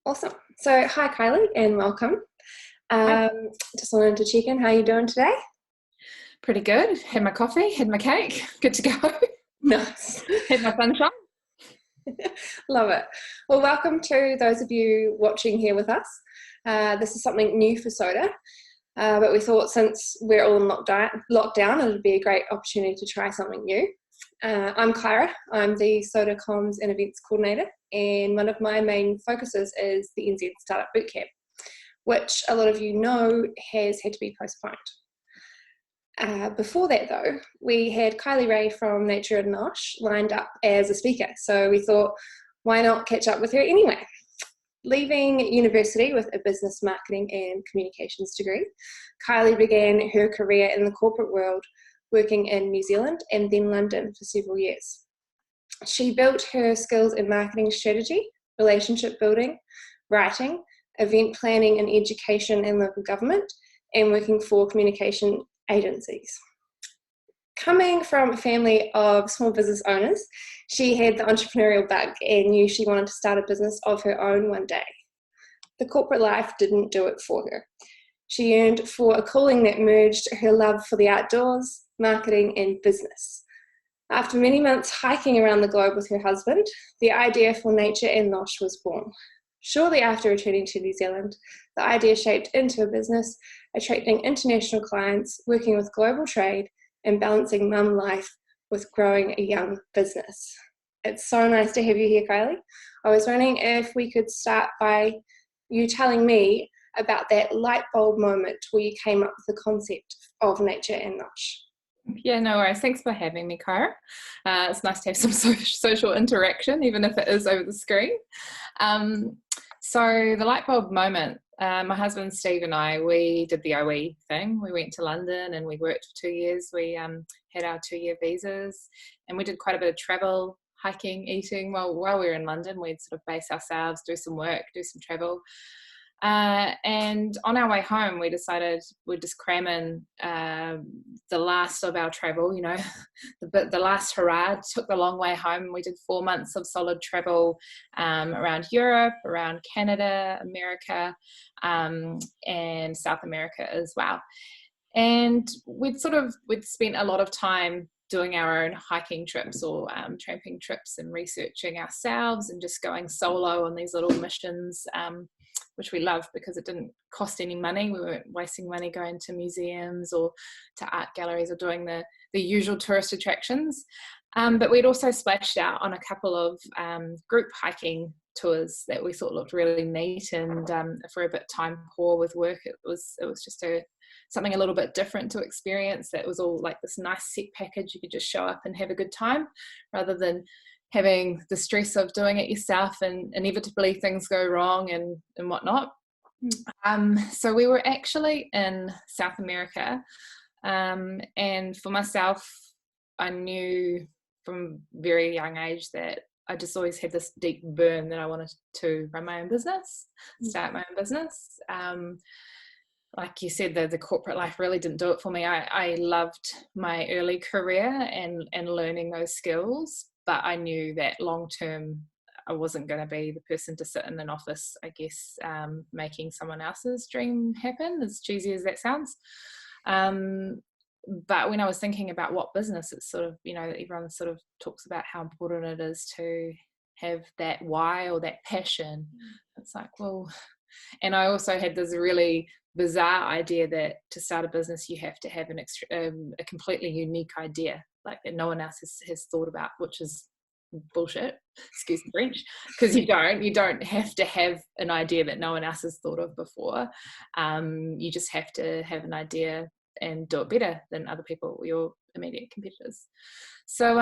Awesome. So, hi Kylie, and welcome. Hi. Just wanted to check in. How are you doing today? Pretty good. Had my coffee, had my cake. Good to go. Nice. Had my sunshine. Love it. Well, welcome to those of you watching here with us. This is something new for Soda, but we thought since we're all in lockdown, it would be a great opportunity to try something new. I'm Kyra. I'm the Soda Comms and Events Coordinator, and one of my main focuses is the NZ Startup Bootcamp, which a lot of you know has had to be postponed. Before that though, we had Kylie Rae from Nature Nosh lined up as a speaker, so we thought, why not catch up with her anyway? Leaving university with a business marketing and communications degree, Kylie began her career in the corporate world, working in New Zealand and then London for several years. She built her skills in marketing strategy, relationship building, writing, event planning in education and local government, and working for communication agencies. Coming from a family of small business owners, she had the entrepreneurial bug and knew she wanted to start a business of her own one day. The corporate life didn't do it for her. She yearned for a calling that merged her love for the outdoors, marketing, and business. After many months hiking around the globe with her husband, the idea for Nature Nosh was born. Shortly after returning to New Zealand, the idea shaped into a business, attracting international clients, working with global trade, and balancing mum life with growing a young business. It's so nice to have you here, Kylie. I was wondering if we could start by you telling me about that light bulb moment where you came up with the concept of Nature Nosh. Yeah, no worries. Thanks for having me, Kyra. It's nice to have some social interaction, even if it is over the screen. So the light bulb moment, my husband Steve and I, we did the OE thing. We went to London and we worked for 2 years. We had our 2-year visas and we did quite a bit of travel, hiking, eating. While we were in London, we'd sort of base ourselves, do some work, do some travel. And on our way home, we decided we'd just cram in the last of our travel, the last hurrah. Took the long way home. We did 4 months of solid travel around Europe, around Canada, America, and South America as well. And we'd spent a lot of time doing our own hiking trips or tramping trips and researching ourselves and just going solo on these little missions, which we loved because it didn't cost any money. We weren't wasting money going to museums or to art galleries or doing the usual tourist attractions. But we'd also splashed out on a couple of group hiking tours that we thought looked really neat. And if we're a bit time poor with work, it was just something a little bit different to experience. That was all like this nice set package. You could just show up and have a good time rather than having the stress of doing it yourself and inevitably things go wrong and whatnot. So we were actually in South America, and for myself, I knew from a very young age that I just always had this deep burn that I wanted to run my own business, start my own business. Like you said, the corporate life really didn't do it for me. I loved my early career and learning those skills, but I knew that long term I wasn't going to be the person to sit in an office, I guess, making someone else's dream happen, as cheesy as that sounds. But when I was thinking about what business, it's sort of, everyone sort of talks about how important it is to have that why or that passion. It's like, well, and I also had this really bizarre idea that to start a business you have to have a completely unique idea, like that no one else has thought about, which is bullshit, excuse the French, because you don't have to have an idea that no one else has thought of before. You just have to have an idea and do it better than other people, your immediate competitors. So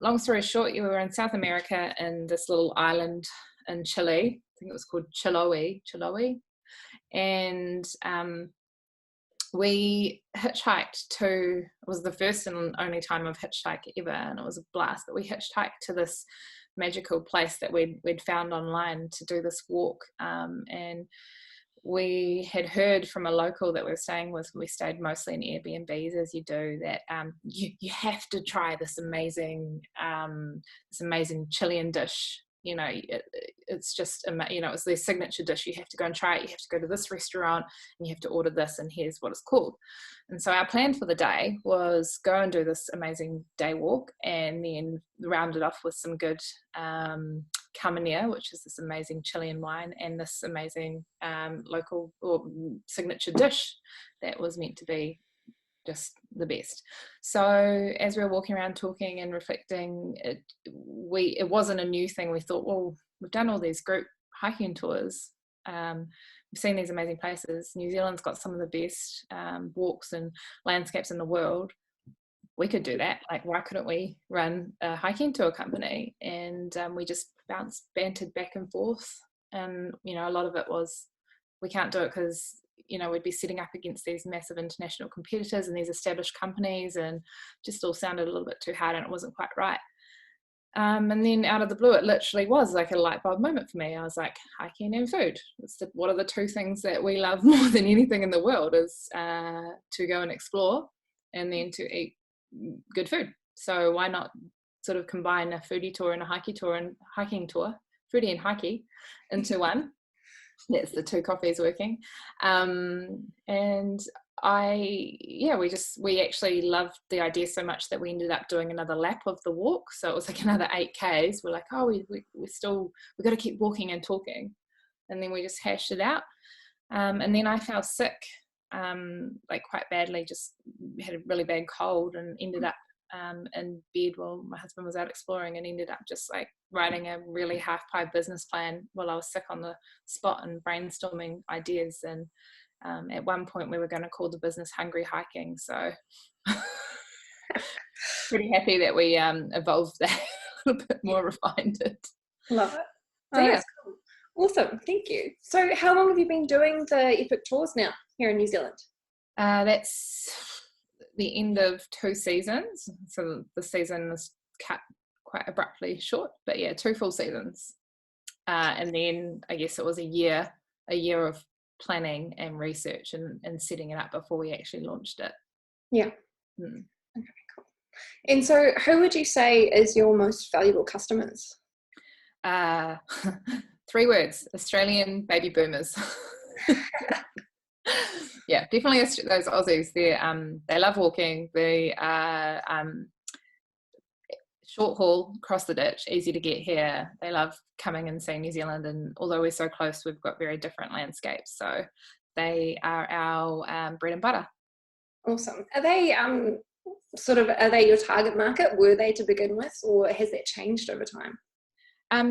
long story short, you were in South America in this little island in Chile. I think it was called Chiloé. And we hitchhiked to, it was the first and only time I've hitchhiked ever, and it was a blast. But we hitchhiked to this magical place that we'd found online to do this walk, and we had heard from a local that we were staying with. We stayed mostly in Airbnbs, as you do, that you have to try this amazing Chilean dish. it's just, it's their signature dish. You have to go and try it. You have to go to this restaurant and you have to order this, and here's what it's called. And so our plan for the day was go and do this amazing day walk, and then round it off with some good Caminere, which is this amazing Chilean wine, and this amazing local or signature dish that was meant to be just the best. So as we were walking around talking and reflecting, it wasn't a new thing. We thought, well, we've done all these group hiking tours, we've seen these amazing places. New Zealand's got some of the best walks and landscapes in the world. We could do that. Like, why couldn't we run a hiking tour company? And we just bantered back and forth, and a lot of it was, we can't do it because we'd be sitting up against these massive international competitors and these established companies, and just all sounded a little bit too hard, and it wasn't quite right. And then out of the blue, it literally was like a light bulb moment for me. I was like, hiking and food. What are the two things that we love more than anything in the world is to go and explore, and then to eat good food. So why not sort of combine a foodie tour and a hiking tour, foodie and hikey, into one? That's the two coffees working. And we actually loved the idea so much that we ended up doing another lap of the walk. So it was like another 8Ks. We're like, we've got to keep walking and talking. And then we just hashed it out. And then I fell sick, like quite badly, just had a really bad cold, and ended up in bed while my husband was out exploring, and ended up just like writing a really half-pie business plan while I was sick on the spot and brainstorming ideas. And at one point we were going to call the business Hungry Hiking. So pretty happy that we evolved that a little bit more, refined it. Love it. So, yeah. Cool. Awesome. Thank you. So how long have you been doing the Epic Tours now here in New Zealand? That's the end of 2 seasons. So the season is cut quite abruptly short, but yeah, 2 full seasons. And then I guess it was a year of planning and research and setting it up before we actually launched it. Yeah. Okay, cool. And so who would you say is your most valuable customers? 3 words: Australian baby boomers. Yeah, definitely those Aussies. They love walking. They are short haul, across the ditch, easy to get here. They love coming and seeing New Zealand, and although we're so close, we've got very different landscapes. So they are our bread and butter. Awesome. Are they are they your target market? Were they to begin with, or has that changed over time?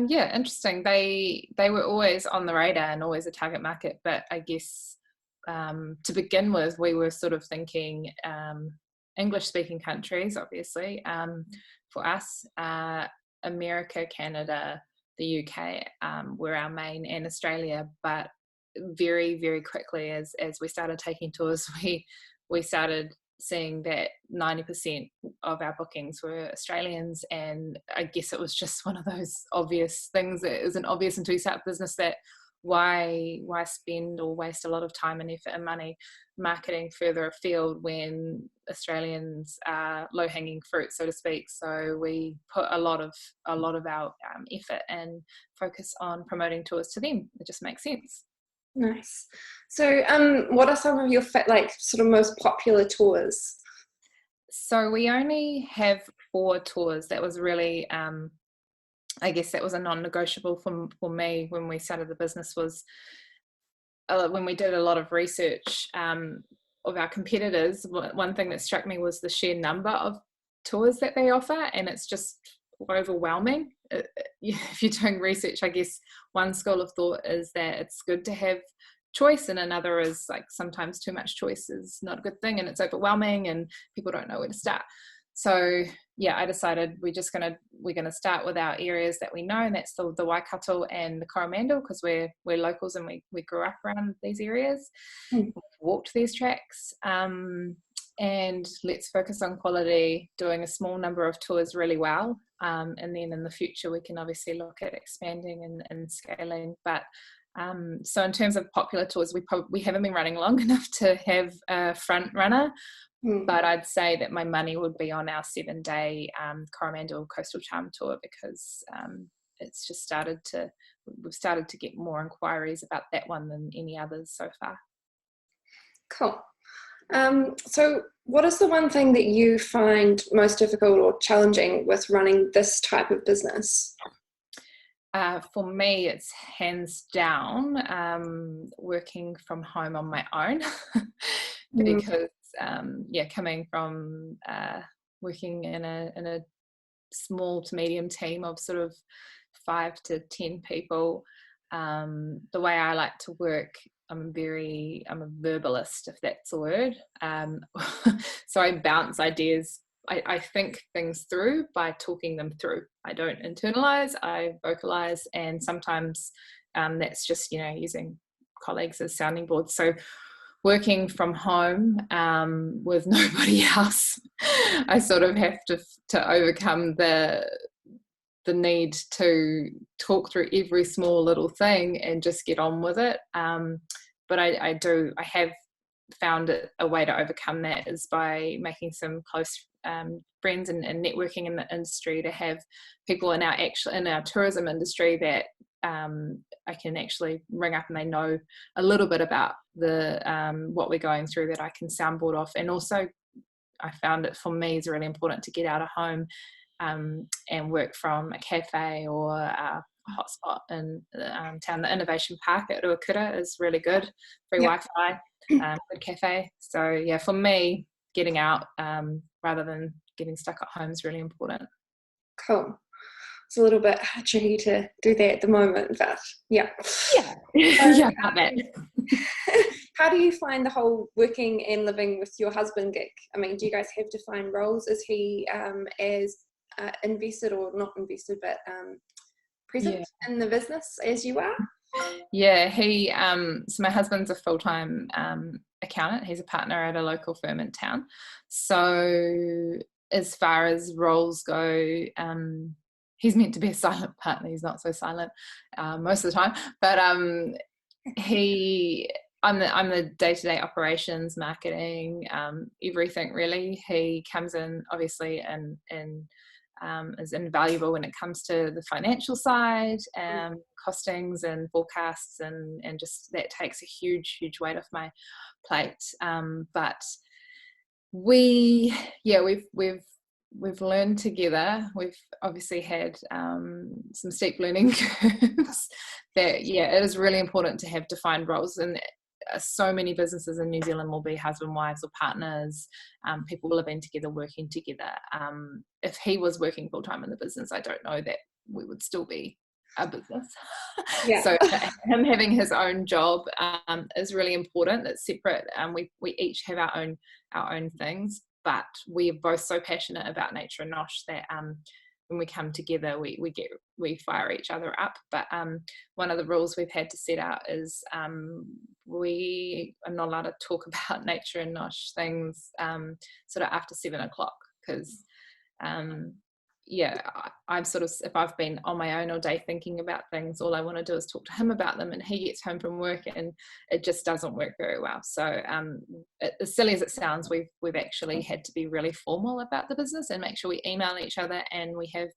Yeah, interesting. They were always on the radar and always a target market, but I guess to begin with, we were sort of thinking English-speaking countries, obviously. For us, America, Canada, the UK were our main, and Australia. But very, very quickly, as we started taking tours, we started seeing that 90% of our bookings were Australians, and I guess it was just one of those obvious things that isn't obvious until you start a business, that why spend or waste a lot of time and effort and money marketing further afield when Australians are low-hanging fruit, so to speak. So we put a lot of our effort and focus on promoting tours to them. It just makes sense. Nice. So what are some of your sort of most popular tours? So we only have 4 tours. That was really I guess that was a non-negotiable for me when we started the business, was when we did a lot of research of our competitors. One thing that struck me was the sheer number of tours that they offer, and it's just overwhelming. If you're doing research, I guess one school of thought is that it's good to have choice, and another is like sometimes too much choice is not a good thing, and it's overwhelming and people don't know where to start. So yeah, I decided we're gonna start with our areas that we know, and that's the Waikato and the Coromandel, because we're locals and we grew up around these areas. We've walked these tracks, and let's focus on quality, doing a small number of tours really well, and then in the future we can obviously look at expanding and scaling. But so in terms of popular tours, we haven't been running long enough to have a front runner. But I'd say that my money would be on our 7-day Coromandel Coastal Charm tour, because it's just we've started to get more inquiries about that one than any others so far. Cool. So what is the one thing that you find most difficult or challenging with running this type of business? For me, it's hands down working from home on my own because coming from working in a small to medium team of sort of 5 to 10 people, the way I like to work, I'm a verbalist, if that's a word. So I bounce ideas. I think things through by talking them through. I don't internalize, I vocalize, and sometimes that's just, using colleagues as sounding boards. So working from home with nobody else, I sort of have to overcome the need to talk through every small little thing and just get on with it. But I have found it a way to overcome that is by making some close friends and networking in the industry, to have people in our tourism industry that I can actually ring up and they know a little bit about the what we're going through, that I can soundboard off. And also I found it for me is really important to get out of home and work from a cafe or a hotspot in town. The Innovation Park at Ruakura is really good, free Wi-Fi, good cafe. So yeah, for me, getting out rather than getting stuck at home is really important. Cool. It's a little bit tricky to do that at the moment, but yeah. Yeah, about that. How do you find the whole working and living with your husband gig? I mean, do you guys have defined roles? Is he as invested, or not invested, but present in the business as you are? Yeah, he so my husband's a full-time accountant. He's a partner at a local firm in town. So as far as roles go, he's meant to be a silent partner. He's not so silent most of the time, but I'm the day-to-day operations, marketing, everything really. He comes in obviously and is invaluable when it comes to the financial side, costings and forecasts, and just that takes a huge weight off my plate. But we've learned together. We've obviously had some steep learning curves that it is really important to have defined roles. And so many businesses in New Zealand will be husband, wives, or partners, people living together, working together. If he was working full-time in the business, I don't know that we would still be a business. So him having his own job is really important. It's separate. We each have our own things, but we are both so passionate about Nature Nosh that when we come together, we fire each other up. But one of the rules we've had to set out is we are not allowed to talk about Nature Nosh things sort of after 7 o'clock, because I'm sort of, if I've been on my own all day thinking about things, all I want to do is talk to him about them, and he gets home from work and it just doesn't work very well. So as silly as it sounds, we've actually had to be really formal about the business and make sure we email each other, and we have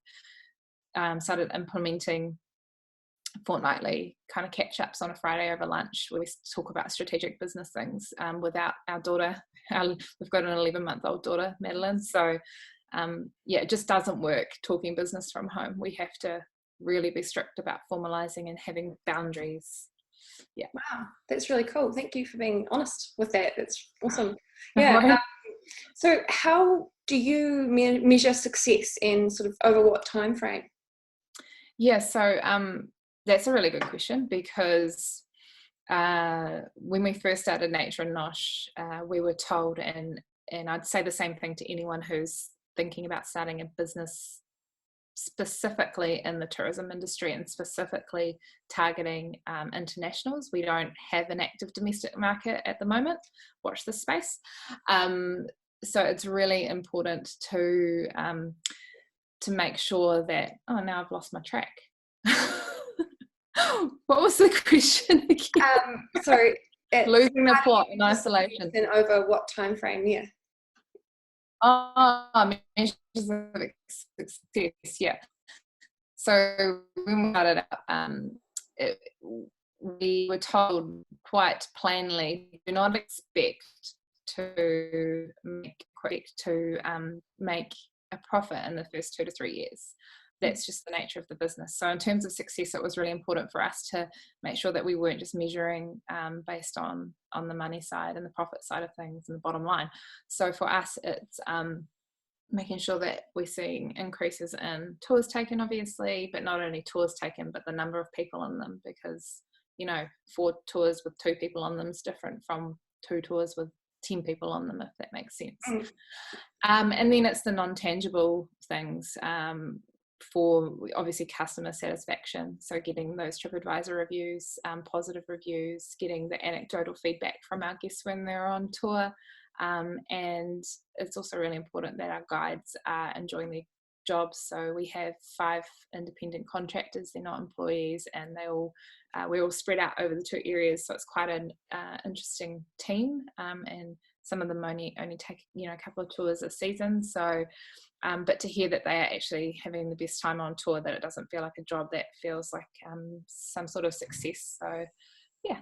started implementing fortnightly kind of catch-ups on a Friday over lunch where we talk about strategic business things without our daughter. We've got an 11-month-old daughter, Madeline, so it just doesn't work talking business from home. We have to really be strict about formalizing and having boundaries. Yeah. Wow, that's really cool. Thank you for being honest with that. That's awesome. So how do you measure success, and sort of over what time frame? So that's a really good question, because when we first started Nature Nosh, we were told, and I'd say the same thing to anyone who's thinking about starting a business specifically in the tourism industry and specifically targeting internationals. We don't have an active domestic market at the moment. Watch this space. So it's really important to make sure that, now I've lost my track. What was the question again? Sorry, losing the plot in isolation. And over what time frame? Yeah. Measures of success. Yeah. So when we started out, we were told quite plainly, do not expect to make a profit in the first 2 to 3 years. That's just the nature of the business. So in terms of success, it was really important for us to make sure that we weren't just measuring based on the money side and the profit side of things and the bottom line. So for us, it's making sure that we're seeing increases in tours taken, obviously, but not only tours taken, but the number of people on them, because 4 tours with 2 people on them is different from 2 tours with 10 people on them, if that makes sense. And then it's the non-tangible things for obviously customer satisfaction. So getting those TripAdvisor reviews, positive reviews, getting the anecdotal feedback from our guests when they're on tour. And it's also really important that our guides are enjoying their jobs. So we have 5 independent contractors, they're not employees, and we're all spread out over the 2 areas. So it's quite an interesting team, and some of them only take a couple of tours a season. So but to hear that they are actually having the best time on tour, that it doesn't feel like a job, that feels like some sort of success. So yeah,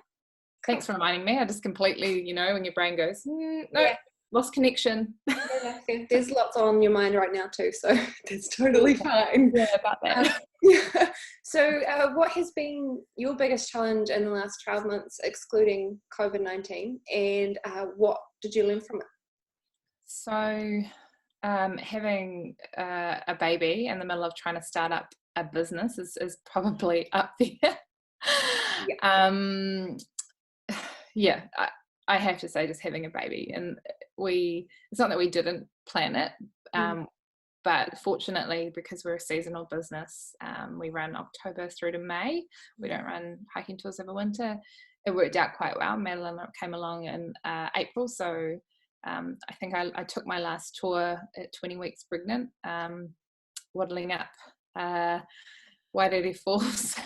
thanks for reminding me. I just completely, when your brain goes, no, yeah. Lost connection. Yeah, there's lots on your mind right now too, so that's totally fine. Yeah, about that. Yeah. So what has been your biggest challenge in the last 12 months, excluding COVID-19, and what did you learn from it? So having a baby in the middle of trying to start up a business is probably up there. Yeah. I have to say, just having a baby, and it's not that we didn't plan it, but fortunately, because we're a seasonal business, we run October through to May. We don't run hiking tours over winter. It worked out quite well. Madeline came along in April, so I think I took my last tour at 20 weeks pregnant, waddling up Wairere Falls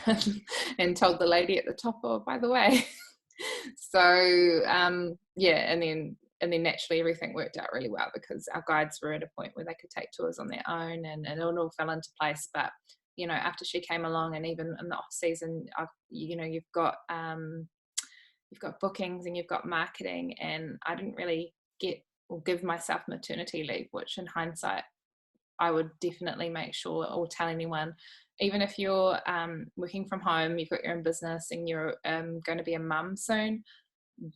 and told the lady at the top, oh, by the way. So and then naturally everything worked out really well, because our guides were at a point where they could take tours on their own, and it all fell into place. But after she came along, and even in the off season, you've got bookings and you've got marketing, and I didn't really give myself maternity leave, which in hindsight I would definitely make sure, or tell anyone, even if you're working from home, you've got your own business, and you're going to be a mum soon,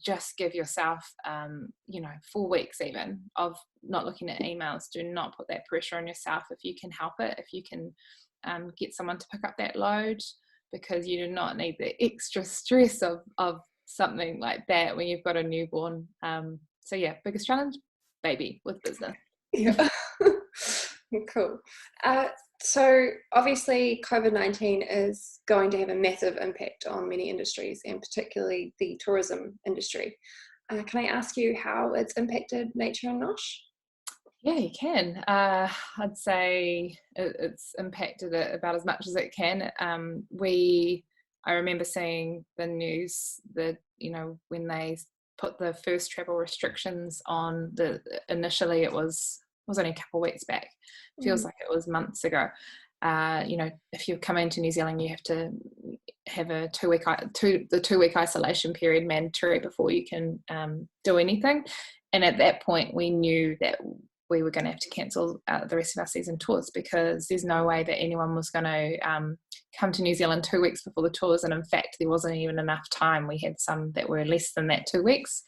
just give yourself 4 weeks even of not looking at emails. Do not put that pressure on yourself if you can help it, if you can get someone to pick up that load, because you do not need the extra stress of something like that when you've got a newborn. So yeah, biggest challenge, baby with business. Yeah. Cool. So obviously COVID-19 is going to have a massive impact on many industries, and particularly the tourism industry. Can I ask you how it's impacted Nature Nosh? Yeah, you can. I'd say it's impacted it about as much as it can. I remember seeing the news that, when they put the first travel restrictions on, initially it was only a couple of weeks back. Feels like it was months ago. If you're coming to New Zealand, you have to have a 2-week isolation period mandatory before you can do anything. And at that point, we knew that we were going to have to cancel the rest of our season tours, because there's no way that anyone was going to come to New Zealand 2 weeks before the tours. And in fact, there wasn't even enough time. We had some that were less than that 2 weeks.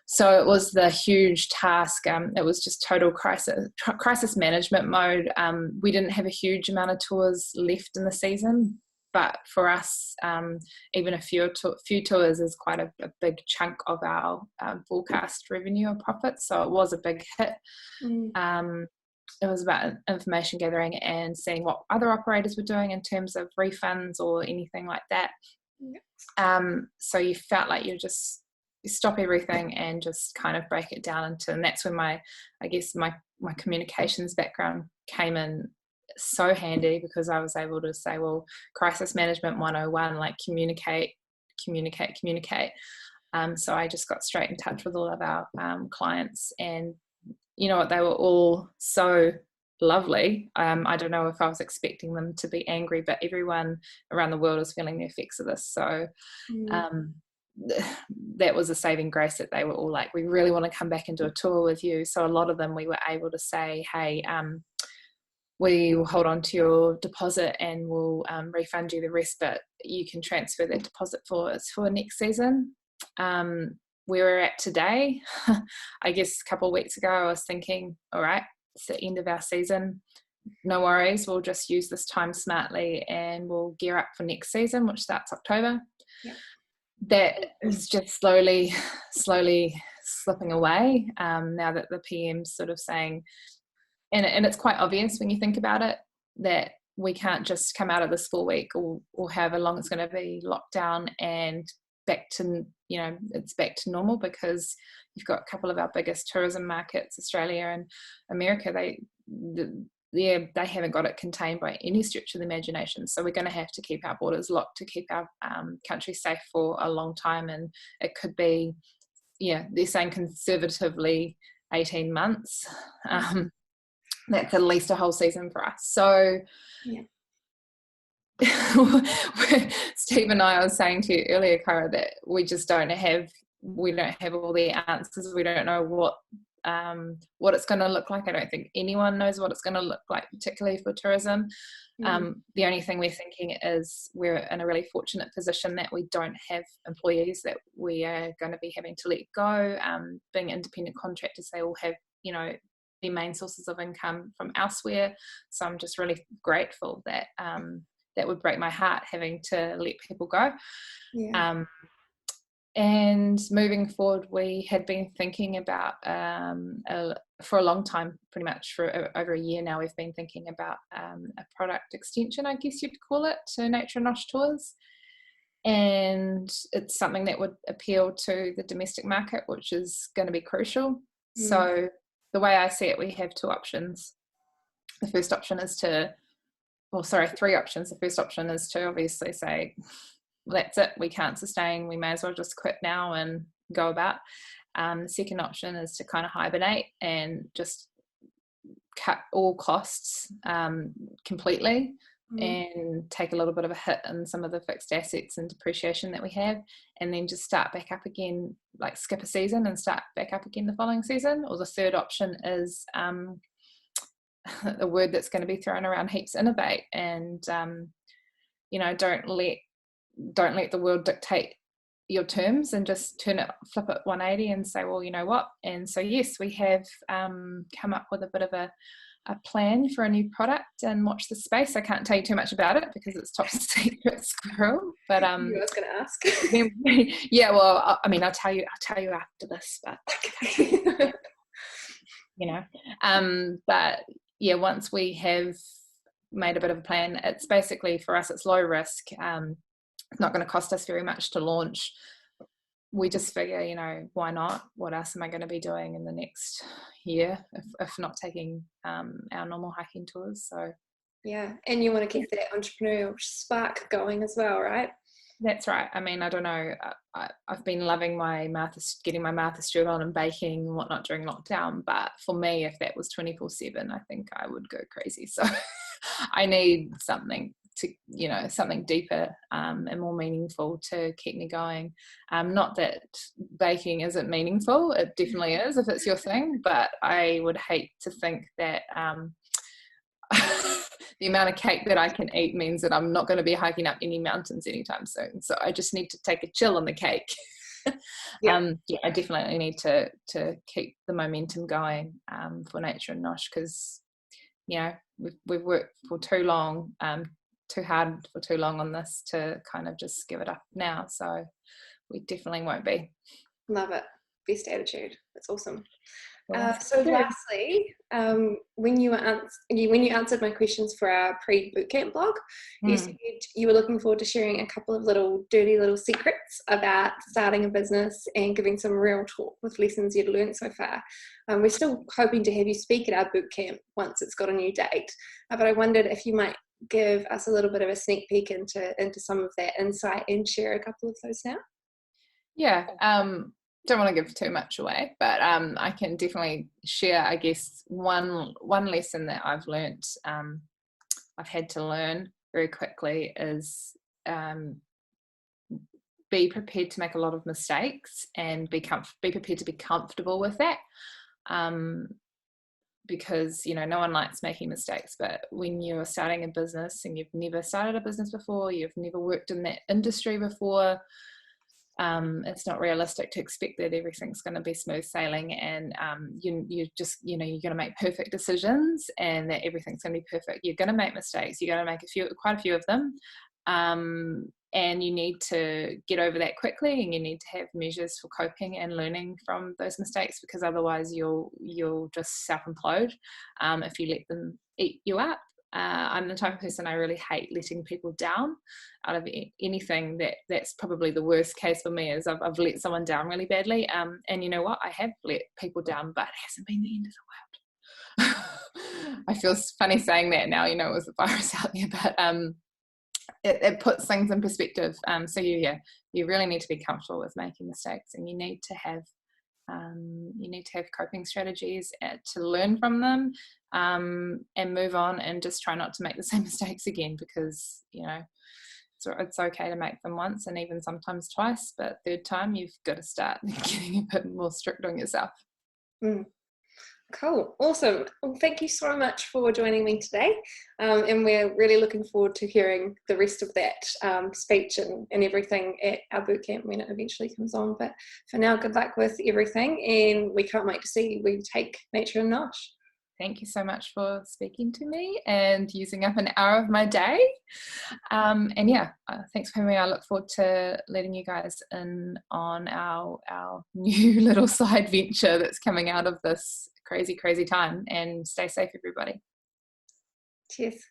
So it was the huge task. It was just total crisis management mode. We didn't have a huge amount of tours left in the season, but for us, even a few tours is quite a big chunk of our forecast revenue or profits. So it was a big hit. It was about information gathering and seeing what other operators were doing in terms of refunds or anything like that. So you felt like you stop everything and just kind of break it down into, and that's when my communications background came in so handy, because I was able to say, well, crisis management 101, like communicate. So I just got straight in touch with all of our clients, and you know what, they were all so lovely. I don't know if I was expecting them to be angry, but everyone around the world is feeling the effects of this. So that was a saving grace, that they were all like, we really want to come back and do a tour with you. So a lot of them, we were able to say, hey, we will hold on to your deposit and we'll refund you the rest, but you can transfer that deposit for next season. Where we're at today, I guess a couple of weeks ago, I was thinking, all right, it's the end of our season. No worries, we'll just use this time smartly and we'll gear up for next season, which starts October. Yeah. That is just slowly slipping away now that the PM's sort of saying, and it's quite obvious when you think about it, that we can't just come out of this 4 week or however long it's going to be locked down and back to, it's back to normal, because you've got a couple of our biggest tourism markets, Australia and America, they haven't got it contained by any stretch of the imagination. So we're going to have to keep our borders locked to keep our country safe for a long time. And it could be, they're saying conservatively 18 months. That's at least a whole season for us. So Steve and I was saying to you earlier, Kyra, that we don't have all the answers. We don't know what it's going to look like. I don't think anyone knows what it's going to look like, particularly for tourism. The only thing we're thinking is we're in a really fortunate position that we don't have employees that we are going to be having to let go. Being independent contractors, they all have, their main sources of income from elsewhere. So I'm just really grateful that that would break my heart, having to let people go. And moving forward, we had been thinking about, for a long time, pretty much for over a year now, we've been thinking about a product extension, I guess you'd call it, to Nature Nosh tours. And it's something that would appeal to the domestic market, which is going to be crucial. So the way I see it, we have two options. The first option is three options. The first option is to obviously say, well, that's it, we can't sustain, we may as well just quit now and go about. The second option is to kind of hibernate and just cut all costs completely and take a little bit of a hit in some of the fixed assets and depreciation that we have, and then just start back up again, like skip a season and start back up again the following season. Or the third option is a word that's going to be thrown around heaps, innovate, and don't let the world dictate your terms, and just flip it 180 and say, well, you know what? And so yes, we have come up with a bit of a plan for a new product, and watch the space. I can't tell you too much about it because it's top secret squirrel, but I was going to ask. Well, I mean, I'll tell you after this, but but yeah, once we have made a bit of a plan, it's basically, for us, it's low risk. It's not going to cost us very much to launch. We just figure, why not? What else am I going to be doing in the next year if not taking our normal hiking tours? So yeah, and you want to keep that entrepreneurial spark going as well, right? That's right. I mean, I don't know. I've been loving getting my Martha Stewart on and baking and whatnot during lockdown. But for me, if that was 24/7, I think I would go crazy. So I need something to, something deeper and more meaningful to keep me going. Not that baking isn't meaningful. It definitely is if it's your thing. But I would hate to think that the amount of cake that I can eat means that I'm not going to be hiking up any mountains anytime soon. So I just need to take a chill on the cake. I definitely need to keep the momentum going for Nature Nosh, because we've worked for too long, too hard for too long on this to kind of just give it up now. So we definitely won't be. Love it. Best attitude. That's awesome. So lastly, when you answered my questions for our pre-bootcamp blog, you said you were looking forward to sharing a couple of dirty little secrets about starting a business and giving some real talk with lessons you'd learned so far. We're still hoping to have you speak at our bootcamp once it's got a new date, but I wondered if you might give us a little bit of a sneak peek into some of that insight and share a couple of those now. Yeah. don't want to give too much away, but I can definitely share, I guess, one lesson that I've learnt, I've had to learn very quickly is be prepared to make a lot of mistakes and be prepared to be comfortable with that. Because, you know, no one likes making mistakes, but when you're starting a business and you've never started a business before, you've never worked in that industry before, it's not realistic to expect that everything's going to be smooth sailing, and you just, you know, you're going to make perfect decisions and that everything's going to be perfect. You're going to make mistakes. You're going to make quite a few of them, and you need to get over that quickly, and you need to have measures for coping and learning from those mistakes, because otherwise you'll just self-implode if you let them eat you up. I'm the type of person, I really hate letting people down out of anything. That's probably the worst case for me, is I've let someone down really badly. And you know what? I have let people down, but it hasn't been the end of the world. I feel funny saying that now, you know, it was a virus out there, but it puts things in perspective. So you really need to be comfortable with making mistakes, and you need to have coping strategies to learn from them, and move on, and just try not to make the same mistakes again, because, you know, it's okay to make them once and even sometimes twice, but third time you've got to start getting a bit more strict on yourself. Cool. Awesome. Well, thank you so much for joining me today. And we're really looking forward to hearing the rest of that speech and everything at our bootcamp when it eventually comes on. But for now, good luck with everything. And we can't wait to see where you take Nature Nosh. Thank you so much for speaking to me and using up an hour of my day. And yeah, thanks for having me. I look forward to letting you guys in on our new little side venture that's coming out of this crazy time. And stay safe, everybody. Cheers.